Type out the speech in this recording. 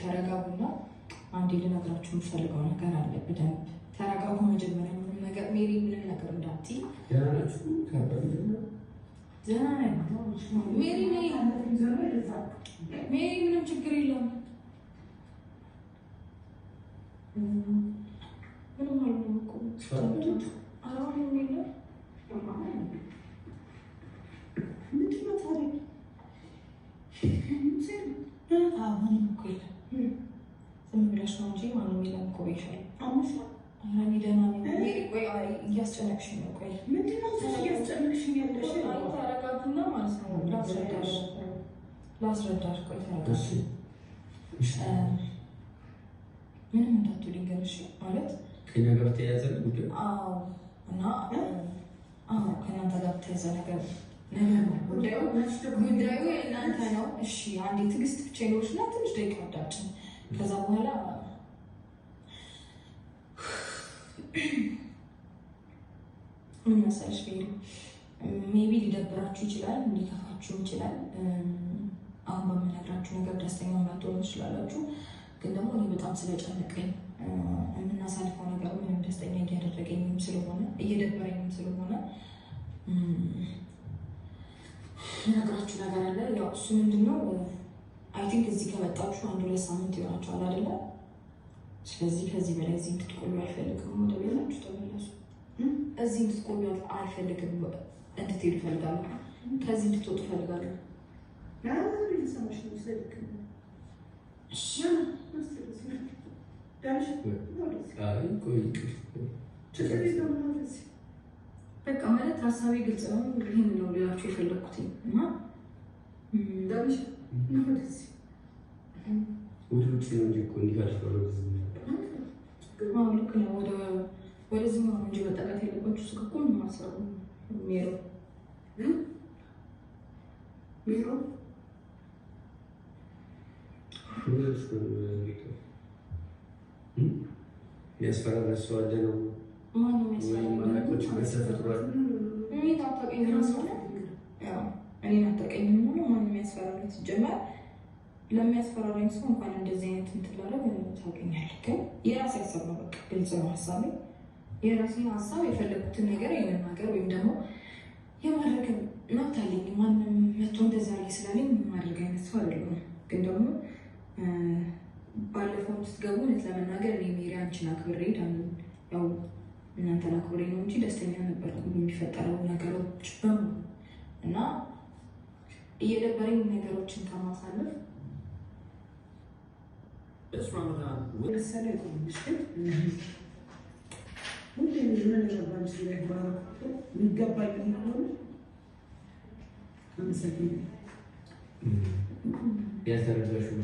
ተረጋጉና አንዴ ልነግራችሁ የምፈልገው ነገር አለ። በደንብ ተረጋጉ። መጀመሪያ ምንም ነገር ሜሪ ምንም ነገር እንዳትዪ። ሜሪ ምንም ችግር የለውም። ምንም አልሆነም እኮ አሁን የለም። ምንድን ነው ታዲያ? ምንም እኮ የለም። ዝም ብለሽ ነው እንጂ ማንም የለም እኮ ብዬሻለሁ። እኔ ደህና ነኝ። ቆይ እያስጨነቅሽኝ ነው። ቆይ ምንድን ነው እያስጨነቅሽኝ ያለሽ? ተረጋጉና ማለት ነው ላስረዳሽ። ቆይ ተረጋጊ። ምንም እንዳትሉ ልንገርሽ ማለት ከእኛ ጋር ተያያዘ ጉዳይ? አዎ። እና ከእናንተ ጋር ተያያዘ ነገር ጉዳዩ የእናንተ ነው። እሺ አንዴ ትዕግስት ብቻ ይኖርሽና ትንሽ ደቂቃ አዳምጪኝ። ከዛ በኋላ ምን መሰለሽ ሜቢ ሊደብራችሁ ይችላል፣ ሊከፋችሁ ይችላል። አሁን በምነግራችሁ ነገር ደስተኛ ሆናችሁ ትችላላችሁ። ግን ደግሞ እኔ በጣም ስለጨነቀኝ የምናሳልፈው ነገር ምንም ደስተኛ እያደረገኝም ስለሆነ እየደበረኝም ስለሆነ ነግራችሁ ነገር አለ። ያው እሱ ምንድነው አይ ቲንክ እዚህ ከመጣችሁ 1-2 ሳምንት ይሆናችኋል አይደለ? ስለዚህ ከዚህ በላይ እዚህ እንድትቆዩ አልፈልግም። ወደ ቤታችሁ ተመለሱ። እዚህ እንድትቆዩ አልፈልግም። እንድትሄዱ እፈልጋለሁ። ከዚህ እንድትወጡ እፈልጋለሁ። በቃ ማለት ሀሳቤ ግልጽ ነው። ይህን ነው ሌላችሁ የፈለግኩት እና ወደ ውጭ ነው እንጂ እኮ እንዲፈልገው ልክ ነው። ወደዚህ ነው እንጂ መጠቃት የለባችሁ። እሱ እኮ ነው ማሰሩ ሜሮ የሚያስፈራራ ሰው አለ ነው? ማነው የሚያስፈራራ? እኔን አታውቀኝም ነው። ያው እኔን አታውቀኝም ነው። ማነው የሚያስፈራራኝ? ሲጀመር ለሚያስፈራራኝ ሰው እንኳን እንደዚህ አይነት እንትን ላደርግ ታውቀኛለህ። ግን የራሴ ሀሳብ ነው። በቃ ግልጽ ነው ሀሳቤ። የራሴን ሀሳብ የፈለጉትን ነገር የመናገር ወይም ደግሞ የማድረግ መብት አለኝ። ማንም መጥቶ እንደዛ ላይ ስላለኝ የማድረግ አይነት ሰው አይደለሁም። ግን ደግሞ ባለፈው ስትገቡ እውነት ለመናገር እኔ ሜሪ አንቺን አክብሬ ያው እናንተን አክብሬ ነው እንጂ ደስተኛ ነበርኩ የሚፈጠረው ነገሮች በሙሉ እና እየደበረኝ ነገሮችን ከማሳለፍ ያልተረዳሽው